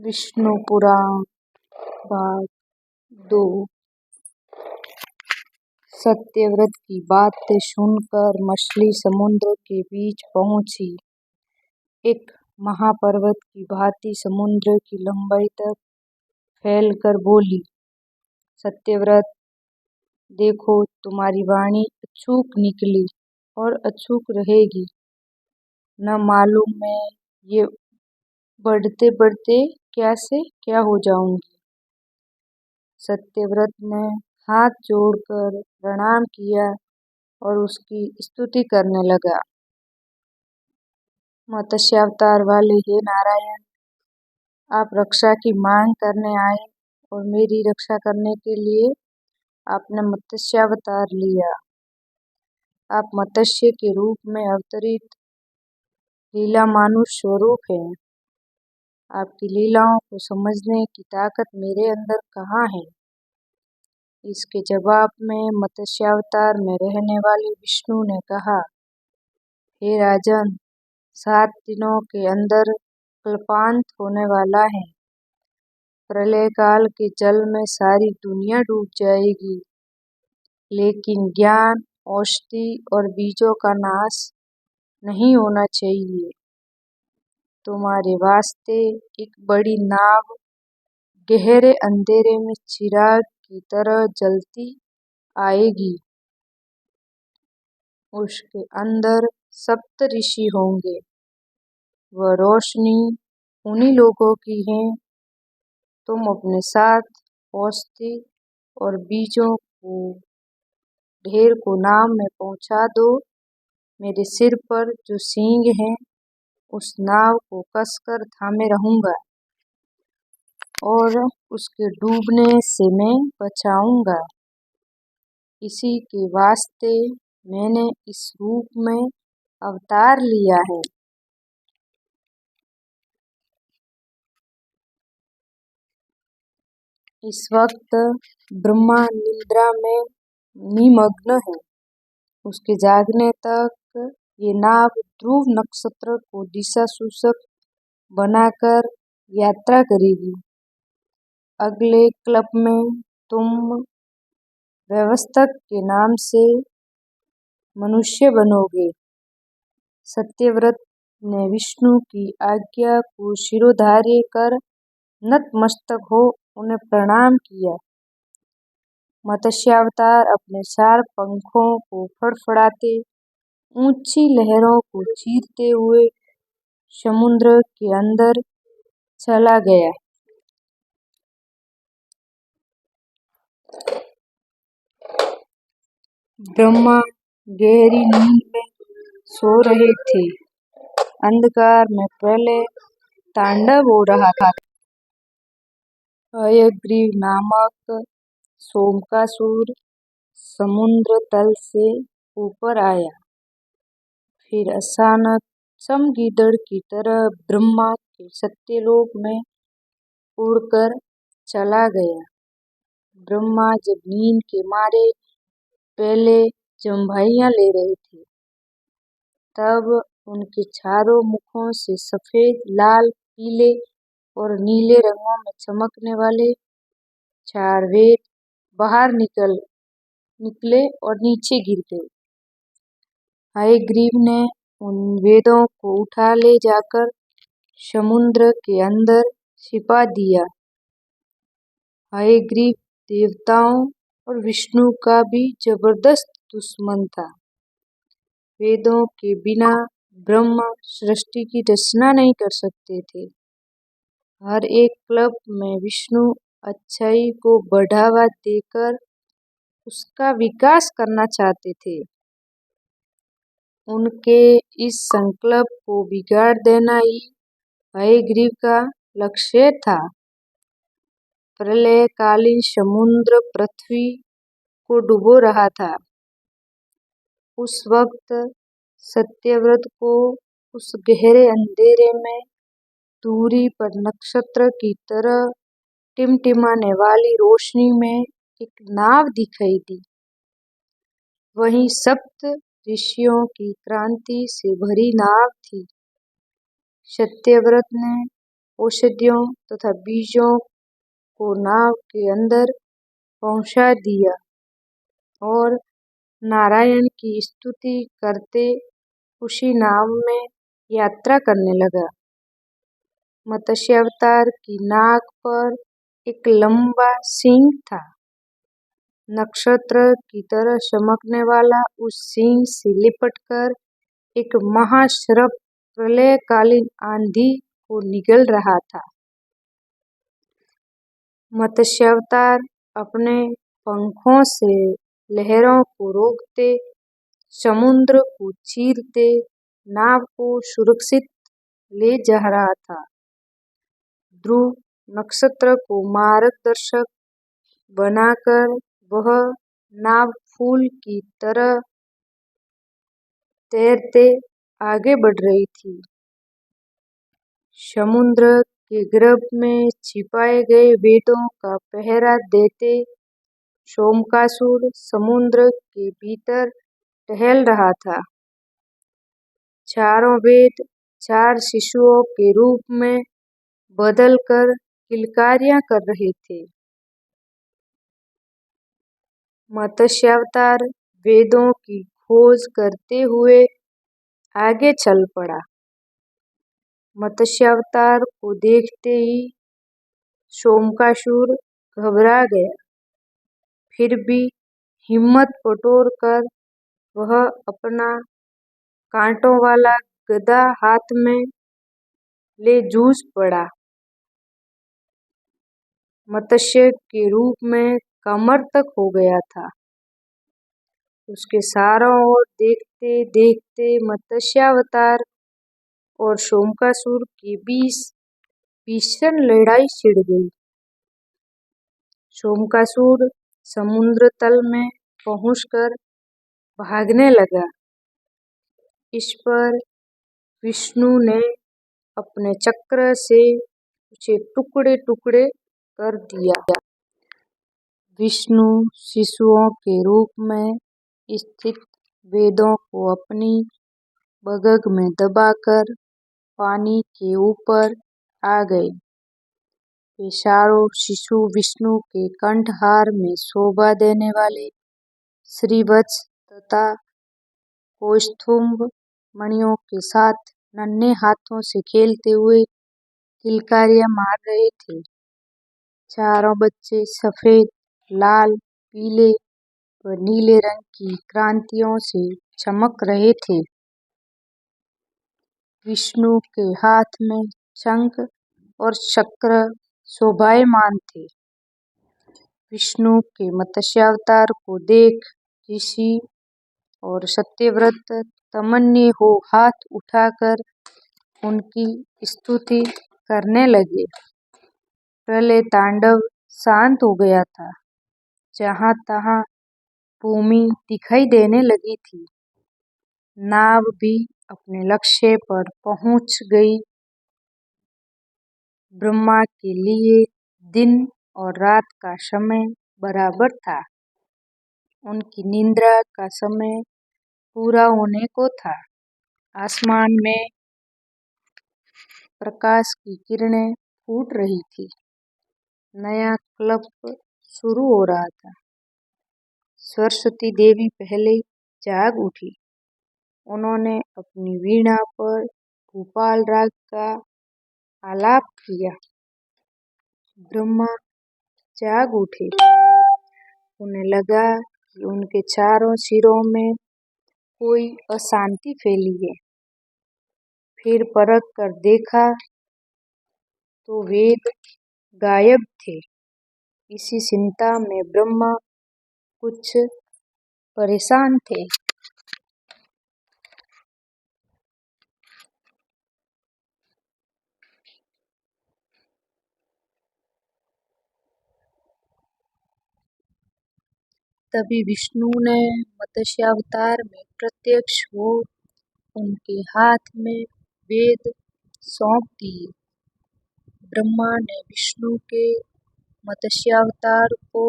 विष्णु पुराण भाग 2। सत्यव्रत की बातें सुनकर मछली समुद्र के बीच पहुंची। एक महापर्वत की भांति समुद्र की लंबाई तक फैलकर बोली, सत्यव्रत, देखो तुम्हारी वाणी अचूक निकली और अचूक रहेगी। न मालूम मैं ये बढ़ते बढ़ते क्या से क्या हो जाऊंगी। सत्यव्रत ने हाथ जोड़कर प्रणाम किया और उसकी स्तुति करने लगा। मत्स्यावतार वाले हे नारायण, आप रक्षा की मांग करने आए और मेरी रक्षा करने के लिए आपने मत्स्यावतार लिया। आप मत्स्य के रूप में अवतरित लीला मानुष स्वरूप हैं। आपकी लीलाओं को समझने की ताकत मेरे अंदर कहाँ है। इसके जवाब में मत्स्यावतार में रहने वाले विष्णु ने कहा, हे राजन, 7 दिनों के अंदर कल्पांत होने वाला है। प्रलय काल के जल में सारी दुनिया डूब जाएगी, लेकिन ज्ञान, औषधि और बीजों का नाश नहीं होना चाहिए। तुम्हारे वास्ते एक बड़ी नाव गहरे अंधेरे में चिराग की तरह जलती आएगी। उसके अंदर 7 ऋषि होंगे। वह रोशनी उन्हीं लोगों की है। तुम अपने साथ औषधि और बीजों को ढेर को नाव में पहुंचा दो। मेरे सिर पर जो सींग है उस नाव को कसकर थामे रहूंगा और उसके डूबने से मैं बचाऊंगा। इसी के वास्ते मैंने इस रूप में अवतार लिया है। इस वक्त ब्रह्मा निद्रा में निमग्न है। उसके जागने तक ये नाव ध्रुव नक्षत्र को दिशा सूचक बनाकर यात्रा करेगी। अगले कल्प में तुम व्यवस्थक के नाम से मनुष्य बनोगे। सत्यव्रत ने विष्णु की आज्ञा को शिरोधार्य कर नतमस्तक हो उन्हें प्रणाम किया। मत्स्यावतार अपने 4 पंखों को फड़फड़ाते ऊंची लहरों को चीरते हुए समुद्र के अंदर चला गया। ब्रह्मा गहरी नींद में सो रहे थे। अंधकार में प्रलय तांडव हो रहा था। हयग्रीव नामक सोमकासुर समुद्र तल से ऊपर आया। फिर अचानक चमगीदड़ की तरह ब्रह्मा के सत्यलोक में उड़कर चला गया। ब्रह्मा जब नींद के मारे पहले जम्भाइयां ले रहे थे, तब उनके चारों मुखों से सफेद, लाल, पीले और नीले रंगों में चमकने वाले 4 वेद बाहर निकले और नीचे गिर गए। हयग्रीव ने उन वेदों को उठा ले जाकर समुद्र के अंदर छिपा दिया। हयग्रीव देवताओं और विष्णु का भी जबरदस्त दुश्मन था। वेदों के बिना ब्रह्मा सृष्टि की रचना नहीं कर सकते थे। हर एक कल्प में विष्णु अच्छाई को बढ़ावा देकर उसका विकास करना चाहते थे। उनके इस संकल्प को बिगाड़ देना ही हयग्रीव का लक्ष्य था। प्रलयकालीन समुद्र पृथ्वी को डुबो रहा था। उस वक्त सत्यव्रत को उस गहरे अंधेरे में दूरी पर नक्षत्र की तरह टिमटिमाने वाली रोशनी में एक नाव दिखाई दी। वही 7 ऋषियों की क्रांति से भरी नाव थी। सत्यव्रत ने औषधियों तथा बीजों को नाव के अंदर पहुंचा दिया और नारायण की स्तुति करते उसी नाव में यात्रा करने लगा। मत्स्यावतार की नाक पर एक लंबा सींग था। नक्षत्र की तरह चमकने वाला उस सींग से लिपटकर एक महाशरभ प्रलयकालीन आंधी को निगल रहा था। मत्स्यावतार अपने पंखों से लहरों को रोकते, समुद्र को चीरते नाव को सुरक्षित ले जा रहा था। ध्रुव नक्षत्र को मार्गदर्शक बनाकर वह नाव फूल की तरह तैरते आगे बढ़ रही थी। समुद्र के गर्भ में छिपाए गए वेदों का पहरा देते सोमकासुर समुद्र के भीतर टहल रहा था। चारों वेद 4 शिशुओं के रूप में बदलकर किलकारियां कर रहे थे। मत्स्यावतार वेदों की खोज करते हुए आगे चल पड़ा। मत्स्यावतार को देखते ही सोमकासुर घबरा गया। फिर भी हिम्मत बटोरकर वह अपना कांटों वाला गदा हाथ में ले जूझ पड़ा। मत्स्य के रूप में कमर तक हो गया था। उसके चारों ओर देखते देखते मत्स्यावतार और सोमकासुर के बीच भीषण लड़ाई छिड़ गई। सोमकासुर समुद्र तल में पहुंचकर भागने लगा। इस पर विष्णु ने अपने चक्र से उसे टुकड़े टुकड़े कर दिया। विष्णु शिशुओं के रूप में स्थित वेदों को अपनी बगग में दबाकर पानी के ऊपर आ गए। वे चारों शिशु विष्णु के कंठहार में शोभा देने वाले श्रीवत्स तथा कौस्तुभ मणियों के साथ नन्हे हाथों से खेलते हुए किलकारियां मार रहे थे। चारों बच्चे सफेद, लाल, पीले व नीले रंग की क्रांतियों से चमक रहे थे। विष्णु के हाथ में शंख और चक्र शोभायमान थे। विष्णु के मत्स्यावतार को देख ऋषि और सत्यव्रत तमन्नी हो हाथ उठाकर उनकी स्तुति करने लगे। प्रलय तांडव शांत हो गया था। जहां तहां भूमि दिखाई देने लगी थी। नाव भी अपने लक्ष्य पर पहुंच गई। ब्रह्मा के लिए दिन और रात का समय बराबर था। उनकी निद्रा का समय पूरा होने को था। आसमान में प्रकाश की किरणें फूट रही थी। नया कल्प शुरू हो रहा था। सरस्वती देवी पहले जाग उठी। उन्होंने अपनी वीणा पर भूपाल राग का आलाप किया। ब्रह्मा जाग उठे। उन्हें लगा कि उनके चारों सिरों में कोई अशांति फैली है। फिर परख कर देखा तो वेद गायब थे। इसी चिंता में ब्रह्मा कुछ परेशान थे। तभी विष्णु ने मत्स्यावतार में प्रत्यक्ष हो उनके हाथ में वेद सौंप दिए। ब्रह्मा ने विष्णु के मत्स्यावतार को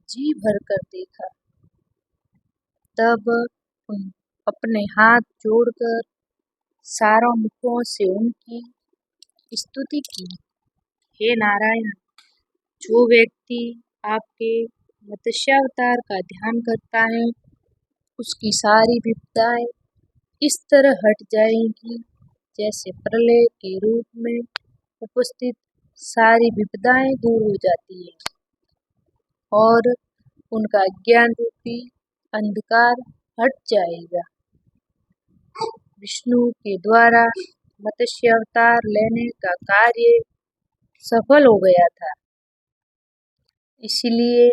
जी भरकर देखा। तब उन अपने हाथ जोड़कर चारों मुखों से उनकी स्तुति की। हे नारायण, जो व्यक्ति आपके मत्स्यावतार का ध्यान करता है उसकी सारी विपदाएं इस तरह हट जाएंगी जैसे प्रलय के रूप में उपस्थित सारी विपदाएं दूर हो जाती है और उनका ज्ञान रूपी अंधकार हट जाएगा। विष्णु के द्वारा मत्स्य अवतार लेने का कार्य सफल हो गया था, इसलिए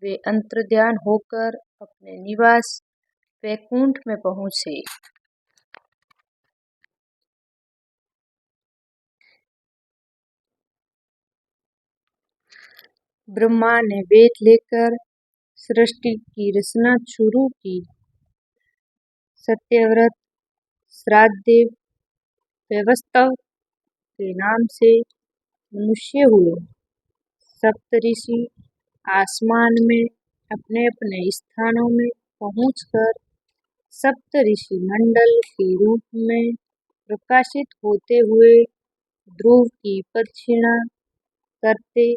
वे अंतर्ध्यान होकर अपने निवास वैकुंठ में पहुंचे। ब्रह्मा ने वेद लेकर सृष्टि की रचना शुरू की। सत्यव्रत, श्राद्धदेव, वैवस्वत के नाम से मनुष्य हुए। सप्तऋषि आसमान में अपने अपने स्थानों में पहुंचकर सप्तऋषि मंडल के रूप में प्रकाशित होते हुए ध्रुव की प्रदक्षिणा करते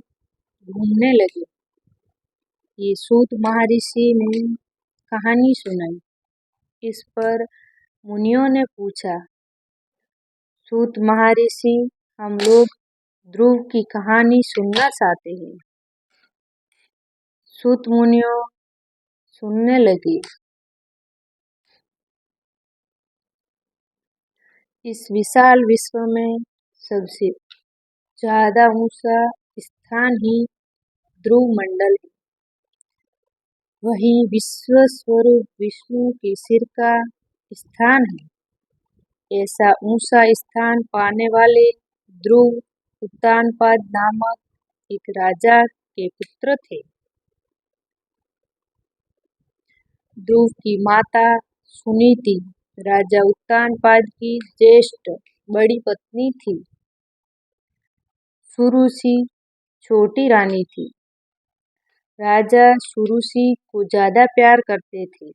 घूमने लगे। ये सूत महर्षि ने कहानी सुनाई। इस पर मुनियों ने पूछा, सूत महर्षि, हम लोग ध्रुव की कहानी सुनना चाहते हैं। सूत मुनियों सुनने लगे। इस विशाल विश्व में सबसे ज्यादा ऊंचा स्थान ही ध्रुव मंडल है। वही विश्व स्वरूप विष्णु के सिर का स्थान है। ऐसा ऊंचा स्थान पाने वाले ध्रुव उत्तानपाद नामक एक राजा के पुत्र थे। ध्रुव की माता सुनीति राजा उत्तानपाद की ज्येष्ठ बड़ी पत्नी थी। सुरुचि छोटी रानी थी। राजा सुरुचि को ज्यादा प्यार करते थे।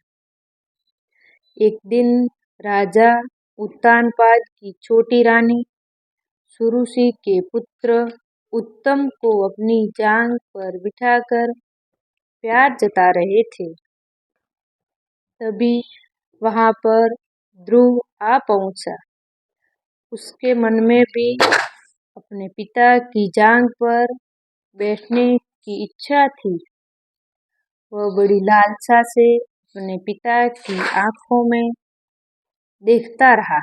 एक दिन राजा उत्तानपाद की छोटी रानी सुरुचि के पुत्र उत्तम को अपनी जांघ पर बिठाकर प्यार जता रहे थे। तभी वहां पर ध्रुव आ पहुंचा। उसके मन में भी अपने पिता की जांघ पर बैठने की इच्छा थी। वह बड़ी लालसा से अपने पिता की आंखों में देखता रहा।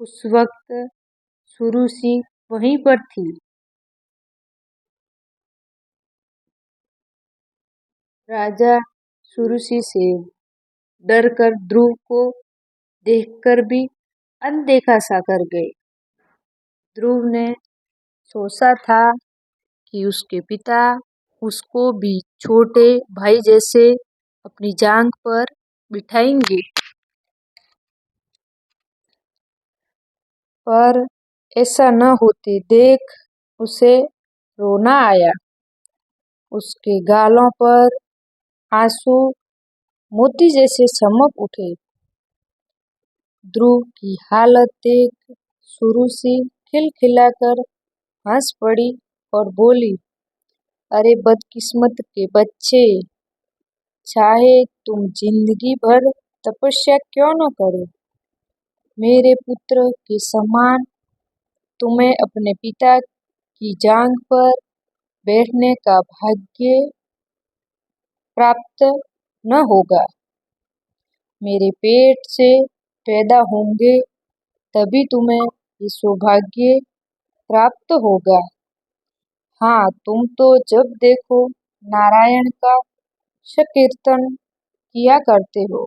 उस वक्त सुरुचि वहीं पर थी। राजा सुरुचि से डरकर ध्रुव को देखकर भी अनदेखा सा कर गए। ध्रुव ने सोचा था कि उसके पिता उसको भी छोटे भाई जैसे अपनी जांघ पर बिठाएंगे, पर ऐसा न होते देख उसे रोना आया। उसके गालों पर आंसू मोती जैसे चमक उठे। ध्रुव की हालत देख सुरुचि खिलखिलाकर हंस पड़ी और बोली, अरे बदकिस्मत के बच्चे, चाहे तुम जिंदगी भर तपस्या क्यों न करो, मेरे पुत्र के समान तुम्हें अपने पिता की जांघ पर बैठने का भाग्य प्राप्त न होगा। मेरे पेट से पैदा होंगे तभी तुम्हें ये सौभाग्य प्राप्त होगा। हाँ, तुम तो जब देखो नारायण का संकीर्तन किया करते हो।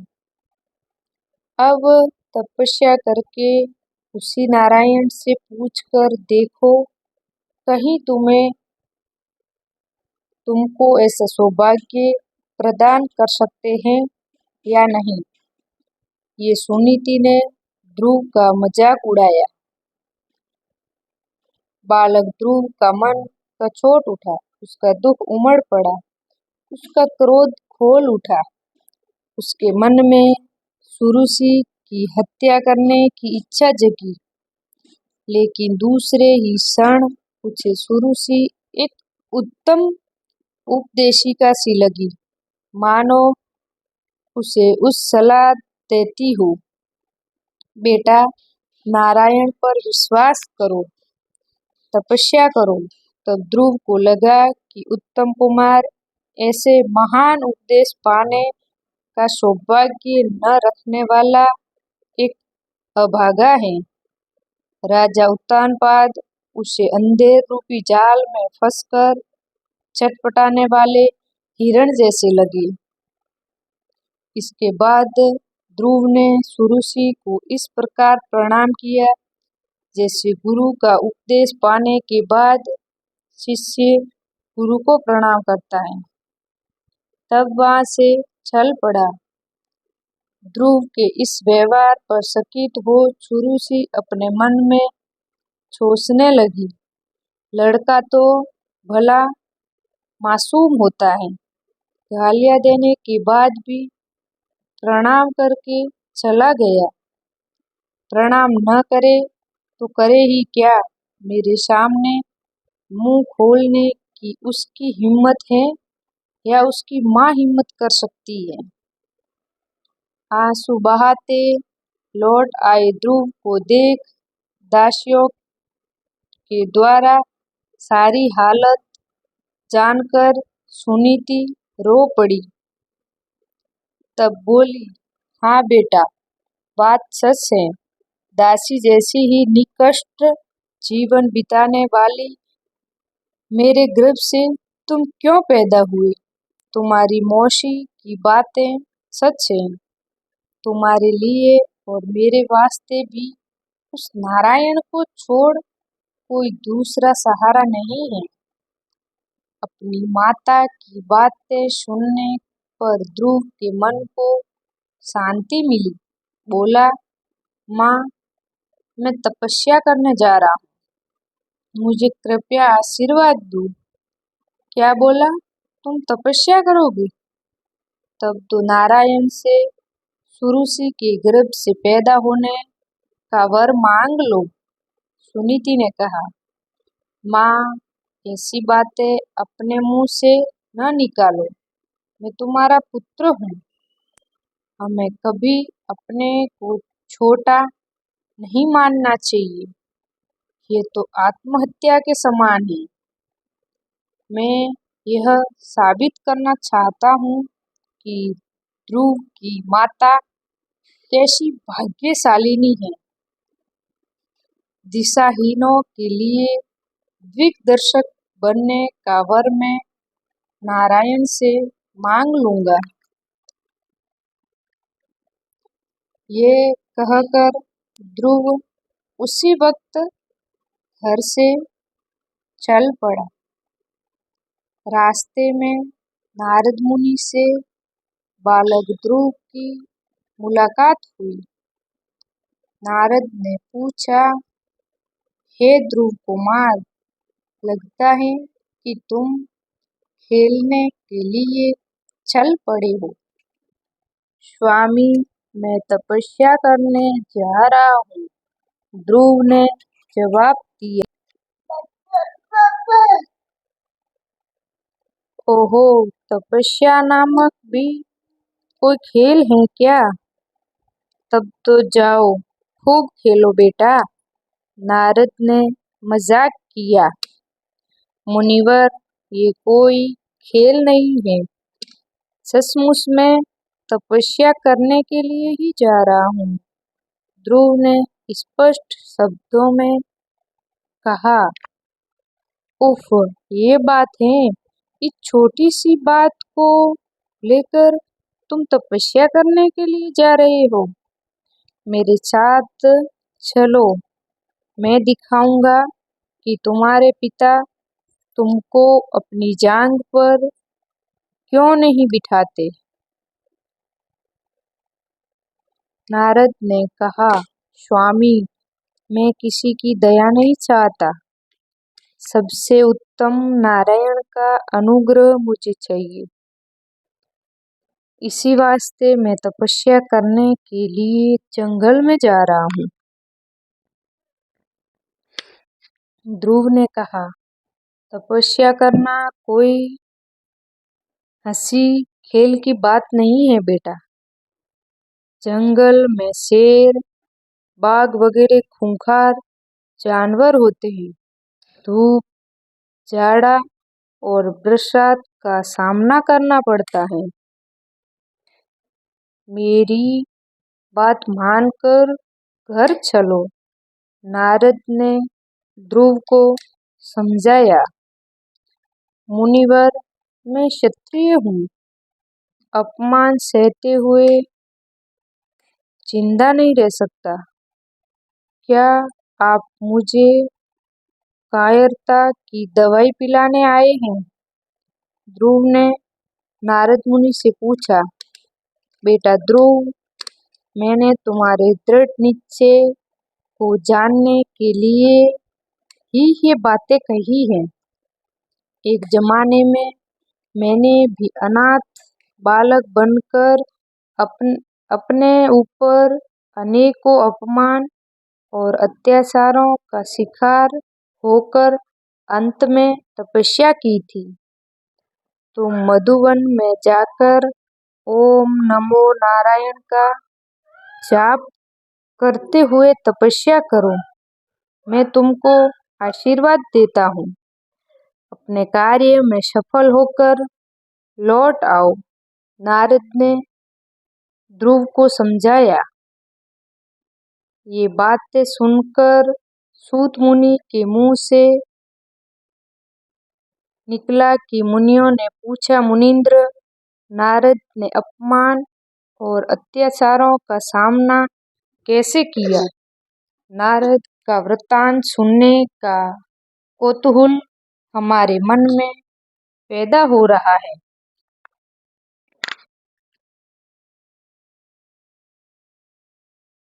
अब तपस्या करके उसी नारायण से पूछकर देखो, कहीं तुमको ऐसा सौभाग्य प्रदान कर सकते हैं या नहीं। ये सुनीति ने ध्रुव का मजाक उड़ाया। बालक ध्रुव का मन कचोट उठा। उसका दुख उमड़ पड़ा। उसका क्रोध खोल उठा। उसके मन में सुरुचि की हत्या करने की इच्छा जगी। लेकिन दूसरे ही क्षण उसे शुरू सी एक उत्तम उपदेशिका सी लगी, मानो उसे उस सलाह देती हूँ, बेटा नारायण पर विश्वास करो, तपस्या करो। तब ध्रुव को लगा कि उत्तम कुमार ऐसे महान उपदेश पाने का सौभाग्य न रखने वाला एक अभागा है। राजा उत्तानपाद उसे अंधेर रूपी जाल में फंसकर छटपटाने वाले हिरण जैसे लगे। इसके बाद ध्रुव ने सुरुचि को इस प्रकार प्रणाम किया जैसे गुरु का उपदेश पाने के बाद शिष्य गुरु को प्रणाम करता है। तब वहां से चल पड़ा। ध्रुव के इस व्यवहार पर चकित हो सुरुचि अपने मन में सोचने लगी, लड़का तो भला मासूम होता है, गालियां देने के बाद भी प्रणाम करके चला गया। प्रणाम न करे तो करे ही क्या, मेरे सामने मुंह खोलने की उसकी हिम्मत है या उसकी माँ हिम्मत कर सकती है। आंसू बहाते लौट आए ध्रुव को देख दासियों के द्वारा सारी हालत जानकर सुनीति रो पड़ी। तब बोली, हाँ बेटा, बात सच है। दासी जैसी ही निकृष्ट जीवन बिताने वाली मेरे गर्भ से तुम क्यों पैदा हुए? तुम्हारी मौसी की बातें सच है। तुम्हारे लिए और मेरे वास्ते भी उस नारायण को छोड़ कोई दूसरा सहारा नहीं है। अपनी माता की बातें सुनने पर ध्रुव के मन को शांति मिली। बोला, माँ, मैं तपस्या करने जा रहा हूँ, मुझे कृपया आशीर्वाद दो। क्या बोला, तुम तपस्या करोगे? तब तो नारायण से सुरुचि के गर्भ से पैदा होने का वर मांग लो। सुनीति ने कहा, माँ, ऐसी बातें अपने मुंह से न निकालो, मैं तुम्हारा पुत्र हूँ। हमें कभी अपने को छोटा नहीं मानना चाहिए, ये तो आत्महत्या के समान है। मैं यह साबित करना चाहता हूँ कि ध्रुव की माता कैसी भाग्यशालिनी है। दिशाहीनों के लिए दिग्दर्शक बनने का वर मैं नारायण से मांग लूंगा। ये कहकर ध्रुव उसी वक्त घर से चल पड़ा। रास्ते में नारद मुनि से बालक ध्रुव की मुलाकात हुई। नारद ने पूछा, हे ध्रुव कुमार, लगता है कि तुम खेलने के लिए चल पड़े हो। स्वामी, मैं तपस्या करने जा रहा हूँ, ध्रुव ने जवाब दिया। ओहो, तपस्या नामक भी कोई खेल है क्या? तब तो जाओ, खूब खेलो बेटा। नारद ने मजाक किया। मुनिवर, ये कोई खेल नहीं है, सचमुच मैं तपस्या करने के लिए ही जा रहा हूँ, ध्रुव ने स्पष्ट शब्दों में कहा। उफ, ये बात है, इस छोटी सी बात को लेकर तुम तपस्या करने के लिए जा रहे हो? मेरे साथ चलो, मैं दिखाऊंगा कि तुम्हारे पिता तुमको अपनी जांघ पर क्यों नहीं बिठाते। नारद ने कहा, स्वामी, मैं किसी की दया नहीं चाहता, सबसे उत्तम नारायण का अनुग्रह मुझे चाहिए। इसी वास्ते मैं तपस्या करने के लिए जंगल में जा रहा हूँ। ध्रुव ने कहा, तपस्या करना कोई हंसी खेल की बात नहीं है बेटा। जंगल में शेर, बाघ वगैरह खूंखार जानवर होते हैं। धूप, जाड़ा और बरसात का सामना करना पड़ता है। मेरी बात मानकर घर चलो, नारद ने ध्रुव को समझाया। मुनिवर, मैं क्षत्रिय हूँ, अपमान सहते हुए जिंदा नहीं रह सकता। क्या आप मुझे कायरता की दवाई पिलाने आए हैं? ध्रुव ने नारद मुनि से पूछा। बेटा ध्रुव, मैंने तुम्हारे दृढ़ निश्चय को जानने के लिए ही ये बातें कही हैं। एक जमाने में मैंने भी अनाथ बालक बनकर अपने ऊपर अनेकों अपमान और अत्याचारों का शिकार होकर अंत में तपस्या की थी। तुम मधुवन में जाकर ओम नमो नारायण का जाप करते हुए तपस्या करो। मैं तुमको आशीर्वाद देता हूँ। अपने कार्य में सफल होकर लौट आओ, नारद ने ध्रुव को समझाया। ये बातें सुनकर सूत मुनि के मुंह से निकला कि मुनियों ने पूछा, मुनींद्र, नारद ने अपमान और अत्याचारों का सामना कैसे किया? नारद का वृत्तांत सुनने का कौतूहल हमारे मन में पैदा हो रहा है।